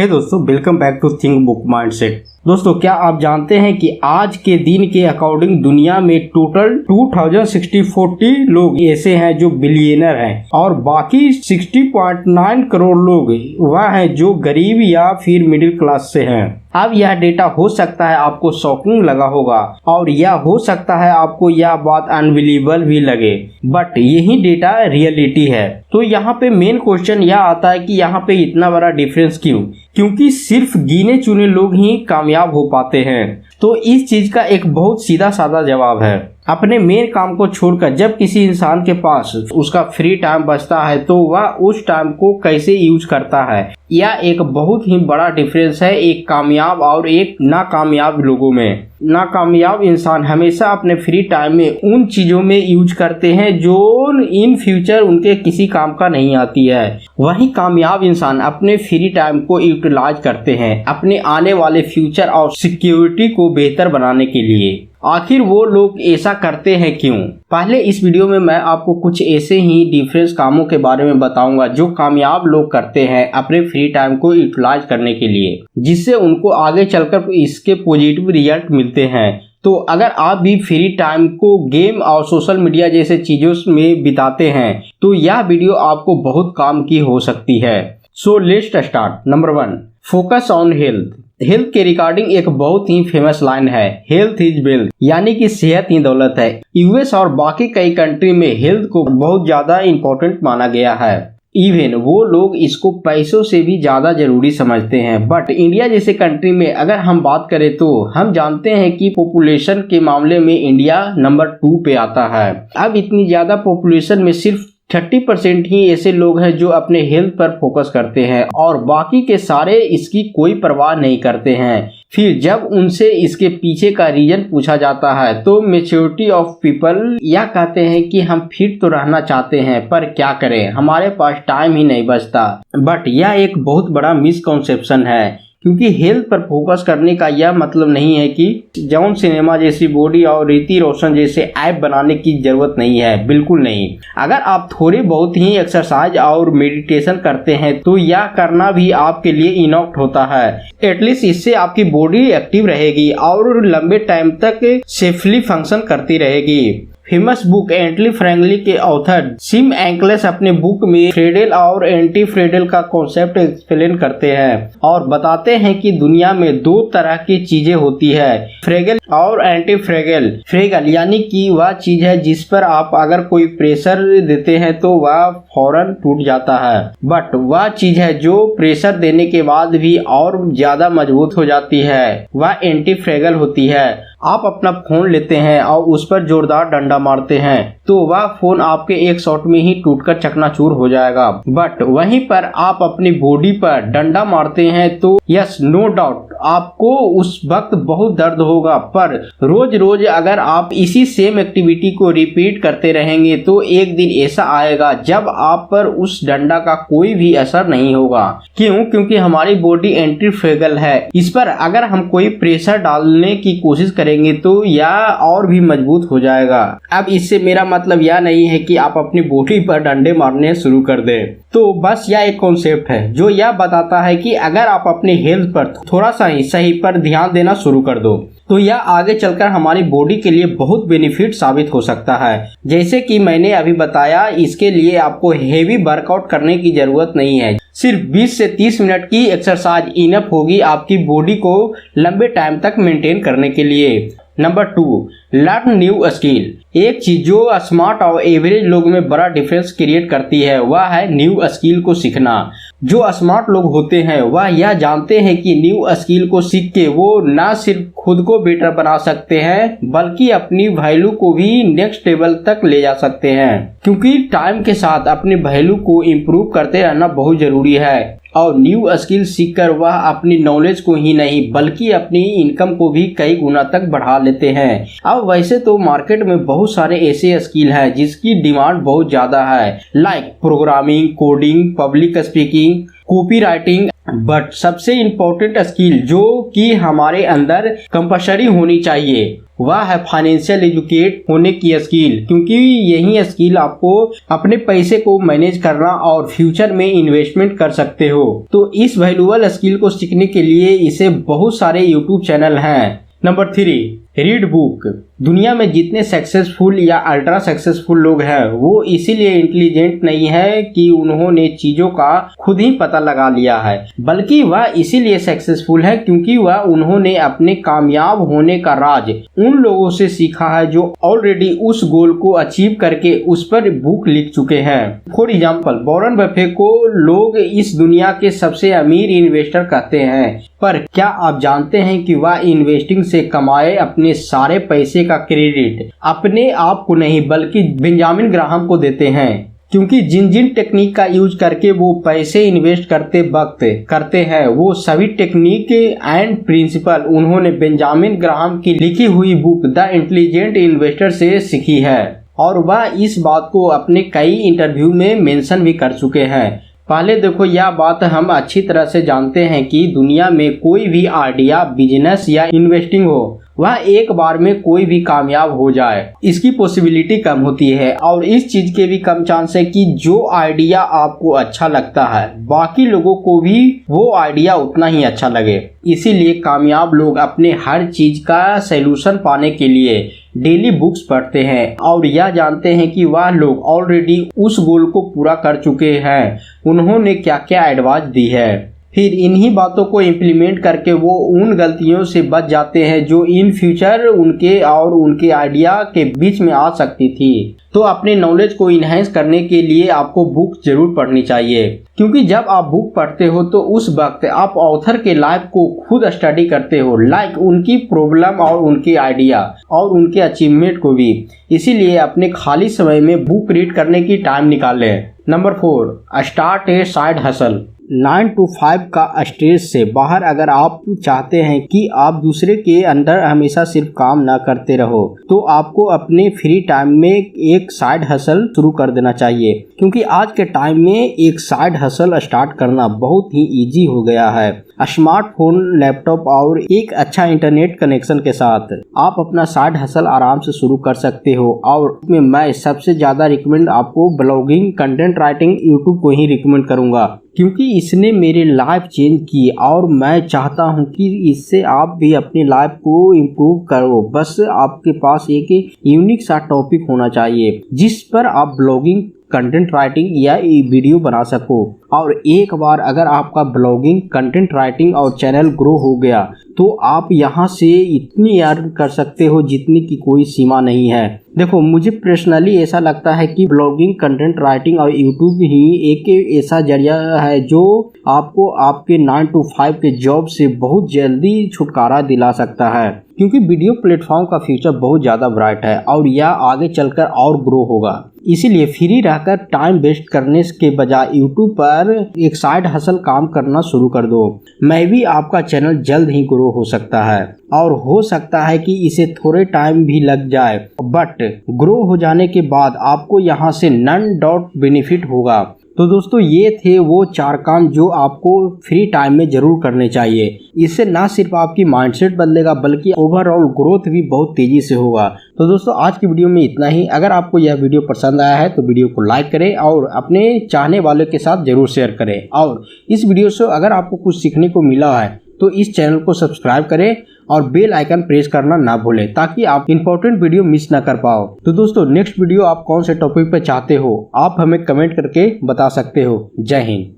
हे दोस्तों, welcome back to Think Book Mindset. दोस्तों, क्या आप जानते हैं कि आज के दिन के अकॉर्डिंग दुनिया में टोटल 2040 लोग ऐसे हैं जो बिलियनर हैं और बाकी 60.9 करोड़ लोग वह हैं जो गरीब या फिर मिडिल क्लास से हैं। अब यह डेटा हो सकता है आपको शॉकिंग लगा होगा और यह हो सकता है आपको यह बात अनबिलीवेबल भी लगे, बट यही डेटा रियलिटी है। तो यहाँ पे मेन क्वेश्चन यह आता है कि यहाँ पे इतना बड़ा डिफरेंस क्यों? क्योंकि सिर्फ गिने चुने लोग ही कामयाब हो पाते हैं। तो इस चीज का एक बहुत सीधा साधा जवाब है, अपने मेन काम को छोड़कर जब किसी इंसान के पास उसका फ्री टाइम बचता है तो वह उस टाइम को कैसे यूज करता है। यह एक बहुत ही बड़ा डिफरेंस है एक कामयाब और एक नाकामयाब लोगों में। नाकामयाब इंसान हमेशा अपने फ्री टाइम में उन चीजों में यूज करते हैं जो इन फ्यूचर उनके किसी काम का नहीं आती है। वही कामयाब इंसान अपने फ्री टाइम को यूटिलाइज करते हैं अपने आने वाले फ्यूचर और सिक्योरिटी को बेहतर बनाने के लिए। आखिर वो लोग ऐसा करते हैं क्यों? पहले इस वीडियो में मैं आपको कुछ ऐसे ही डिफरेंस कामों के बारे में बताऊंगा जो कामयाब लोग करते हैं अपने फ्री टाइम को यूटिलाइज करने के लिए, जिससे उनको आगे चलकर इसके पॉजिटिव रिजल्ट मिलते हैं। तो अगर आप भी फ्री टाइम को गेम और सोशल मीडिया जैसे चीजों में बिताते हैं तो यह वीडियो आपको बहुत काम की हो सकती है। So let's start. Number 1, focus on health. Health के रिगार्डिंग एक बहुत ही फेमस लाइन है, हेल्थ इज वेल्थ, यानी कि सेहत ही दौलत है। यूएस और बाकी कई कंट्री में हेल्थ को बहुत ज्यादा इम्पोर्टेंट माना गया है। इवन वो लोग इसको पैसों से भी ज्यादा जरूरी समझते हैं। बट इंडिया जैसे कंट्री में अगर हम बात करें तो हम जानते हैं कि पॉपुलेशन के मामले में इंडिया नंबर 2 पे आता है। अब इतनी ज्यादा पॉपुलेशन में सिर्फ 30% ही ऐसे लोग हैं जो अपने हेल्थ पर फोकस करते हैं और बाकी के सारे इसकी कोई परवाह नहीं करते हैं। फिर जब उनसे इसके पीछे का रीजन पूछा जाता है तो मेच्योरिटी ऑफ पीपल यह कहते हैं कि हम फिट तो रहना चाहते हैं पर क्या करें, हमारे पास टाइम ही नहीं बचता। बट यह एक बहुत बड़ा मिसकॉन्सेप्शन है, क्योंकि हेल्थ पर फोकस करने का यह मतलब नहीं है कि जॉन सिनेमा जैसी बॉडी और रीति रोशन जैसे ऐप बनाने की जरूरत नहीं है। बिल्कुल नहीं। अगर आप थोड़े बहुत ही एक्सरसाइज और मेडिटेशन करते हैं तो यह करना भी आपके लिए इनॉक्ट होता है। एटलीस्ट इससे आपकी बॉडी एक्टिव रहेगी और लंबे टाइम तक सेफली फंक्शन करती रहेगी। फेमस बुक एंटी फ्रेंडली के ऑथर सिम एंकलेस अपने बुक में फ्रेडल और एंटी फ्रेडल का कॉन्सेप्ट एक्सप्लेन करते हैं और बताते हैं कि दुनिया में 2 तरह की चीजें होती है, फ्रेगल और एंटी फ्रेगल। फ्रेगल यानी कि वह चीज है जिस पर आप अगर कोई प्रेशर देते हैं तो वह फौरन टूट जाता है, बट वह चीज है जो प्रेशर देने के बाद भी और ज्यादा मजबूत हो जाती है, वह एंटी फ्रेगल होती है। आप अपना फोन लेते हैं और उस पर जोरदार डंडा मारते हैं तो वह फोन आपके एक शॉट में ही टूटकर चकनाचूर हो जाएगा। बट वहीं पर आप अपनी बॉडी पर डंडा मारते हैं तो यस, नो डाउट आपको उस वक्त बहुत दर्द होगा, पर रोज रोज अगर आप इसी सेम एक्टिविटी को रिपीट करते रहेंगे तो एक दिन ऐसा आएगा जब आप पर उस डंडा का कोई भी असर नहीं होगा। क्यों? क्योंकि हमारी बॉडी एंटी फ्रेगल है। इस पर अगर हम कोई प्रेशर डालने की कोशिश करेंगे तो यह और भी मजबूत हो जाएगा। अब इससे मेरा मतलब यह नहीं है कि आप अपनी बॉडी पर डंडे मारने शुरू कर दें। तो बस यह एक कॉन्सेप्ट है जो यह बताता है कि अगर आप अपने हेल्थ पर थोड़ा सा ही सही पर ध्यान देना शुरू कर दो तो यह आगे चलकर हमारी बॉडी के लिए बहुत बेनिफिट साबित हो सकता है। जैसे कि मैंने अभी बताया, इसके लिए आपको हेवी वर्कआउट करने की जरूरत नहीं है। सिर्फ 20 से 30 मिनट की एक्सरसाइज इनफ होगी आपकी बॉडी को लंबे टाइम तक मेंटेन करने के लिए। Number 2, learn new skill. एक चीज जो स्मार्ट और एवरेज लोग में बड़ा डिफरेंस क्रिएट करती है वह है न्यू स्किल को सीखना। जो स्मार्ट लोग होते हैं वह यह जानते हैं कि न्यू स्किल को सीख के वो न सिर्फ खुद को बेटर बना सकते हैं बल्कि अपनी वैल्यू को भी नेक्स्ट लेवल तक ले जा सकते हैं। क्योंकि टाइम के साथ अपनी वैल्यू को इम्प्रूव करते रहना बहुत जरूरी है और न्यू स्किल सीखकर वह अपनी नॉलेज को ही नहीं बल्कि अपनी इनकम को भी कई गुना तक बढ़ा लेते हैं। अब वैसे तो मार्केट में बहुत सारे ऐसे स्किल हैं जिसकी डिमांड बहुत ज्यादा है, like programming, coding, public speaking, copy writing but सबसे इम्पोर्टेंट स्किल जो कि हमारे अंदर कंपल्सरी होनी चाहिए वह है फाइनेंशियल एजुकेट होने की स्किल, क्योंकि यही स्किल आपको अपने पैसे को मैनेज करना और फ्यूचर में इन्वेस्टमेंट कर सकते हो। तो इस वैल्यूएबल स्किल को सीखने के लिए इसे बहुत सारे यूट्यूब चैनल हैं। Number 3, read book. दुनिया में जितने सक्सेसफुल या अल्ट्रा सक्सेसफुल लोग हैं वो इसीलिए इंटेलिजेंट नहीं है कि उन्होंने चीजों का खुद ही पता लगा लिया है, बल्कि वह इसीलिए सक्सेसफुल है क्योंकि वह उन्होंने अपने कामयाब होने का राज उन लोगों से सीखा है जो ऑलरेडी उस गोल को अचीव करके उस पर बुक लिख चुके हैं। फॉर एग्जाम्पल, वॉरेन बफेट को लोग इस दुनिया के सबसे अमीर इन्वेस्टर कहते हैं, पर क्या आप जानते हैं कि वह इन्वेस्टिंग से कमाए अपने सारे पैसे का क्रेडिट अपने आप को नहीं बल्कि बेंजामिन ग्राहम को देते हैं, क्योंकि जिन टेक्निक का यूज करके वो पैसे इन्वेस्ट करते वक्त करते हैं वो सभी टेक्निक एंड प्रिंसिपल उन्होंने बेंजामिन ग्राहम की लिखी हुई बुक द इंटेलिजेंट इन्वेस्टर से सीखी है, और वह इस बात को अपने कई इंटरव्यू में मेंशन भी कर चुके हैं। पहले देखो, यह बात हम अच्छी तरह से जानते हैं कि दुनिया में कोई भी आइडिया, बिजनेस या इन्वेस्टिंग हो वह एक बार में कोई भी कामयाब हो जाए इसकी पॉसिबिलिटी कम होती है, और इस चीज के भी कम चांस है कि जो आइडिया आपको अच्छा लगता है बाकी लोगों को भी वो आइडिया उतना ही अच्छा लगे। इसीलिए कामयाब लोग अपने हर चीज का सलूशन पाने के लिए डेली बुक्स पढ़ते हैं और यह जानते हैं कि वह लोग ऑलरेडी उस गोल को पूरा कर चुके हैं, उन्होंने क्या क्या एडवाइस दी है। फिर इन्हीं बातों को इम्प्लीमेंट करके वो उन गलतियों से बच जाते हैं जो इन फ्यूचर उनके और उनके आइडिया के बीच में आ सकती थी। तो अपने नॉलेज को इन्हेंस करने के लिए आपको बुक जरूर पढ़नी चाहिए, क्योंकि जब आप बुक पढ़ते हो तो उस वक्त आप ऑथर के लाइफ को खुद स्टडी करते हो, लाइक उनकी प्रॉब्लम और उनके आइडिया और उनके अचीवमेंट को भी। इसीलिए अपने खाली समय में बुक रीड करने की टाइम निकालें। Number 4, start A side hustle. 9 to 5 का स्ट्रेस से बाहर अगर आप चाहते हैं कि आप दूसरे के अंडर हमेशा सिर्फ काम ना करते रहो तो आपको अपने फ्री टाइम में एक साइड हसल शुरू कर देना चाहिए, क्योंकि आज के टाइम में एक साइड हसल स्टार्ट करना बहुत ही इजी हो गया है। स्मार्टफोन, लैपटॉप और एक अच्छा इंटरनेट कनेक्शन के साथ आप अपना साइड हसल आराम से शुरू कर सकते हो। और उसमें मैं सबसे ज़्यादा रिकमेंड आपको ब्लॉगिंग, कंटेंट राइटिंग, यूट्यूब को ही रिकमेंड करूँगा, क्योंकि इसने मेरी लाइफ चेंज की और मैं चाहता हूं कि इससे आप भी अपनी लाइफ को इम्प्रूव करो। बस आपके पास एक यूनिक सा टॉपिक होना चाहिए जिस पर आप ब्लॉगिंग, कंटेंट राइटिंग या वीडियो बना सको। और एक बार अगर आपका ब्लॉगिंग, कंटेंट राइटिंग और चैनल ग्रो हो गया तो आप यहाँ से इतनी अर्न कर सकते हो जितनी की कोई सीमा नहीं है। देखो, मुझे पर्सनली ऐसा लगता है कि ब्लॉगिंग, कंटेंट राइटिंग और यूट्यूब ही एक ऐसा जरिया है जो आपको आपके 9 to 5 के जॉब से बहुत जल्दी छुटकारा दिला सकता है, क्योंकि वीडियो प्लेटफॉर्म का फ्यूचर बहुत ज़्यादा ब्राइट है और यह आगे चलकर और ग्रो होगा। इसीलिए फ्री रहकर टाइम वेस्ट करने के बजाय यूट्यूब पर एक साइड हसल काम करना शुरू कर दो। मैं भी आपका चैनल जल्द ही ग्रो हो सकता है, और हो सकता है कि इसे थोड़े टाइम भी लग जाए, बट ग्रो हो जाने के बाद आपको यहाँ से नन डॉट बेनिफिट होगा। तो दोस्तों, ये थे वो 4 काम जो आपको फ्री टाइम में जरूर करने चाहिए। इससे ना सिर्फ आपकी माइंडसेट बदलेगा बल्कि ओवरऑल ग्रोथ भी बहुत तेजी से होगा। तो दोस्तों, आज की वीडियो में इतना ही। अगर आपको यह वीडियो पसंद आया है तो वीडियो को लाइक करें और अपने चाहने वालों के साथ जरूर शेयर करें। और इस वीडियो से अगर आपको कुछ सीखने को मिला है तो इस चैनल को सब्सक्राइब करें और बेल आइकन प्रेस करना ना भूलें, ताकि आप इंपॉर्टेंट वीडियो मिस ना कर पाओ। तो दोस्तों, नेक्स्ट वीडियो आप कौन से टॉपिक पे चाहते हो आप हमें कमेंट करके बता सकते हो। जय हिंद।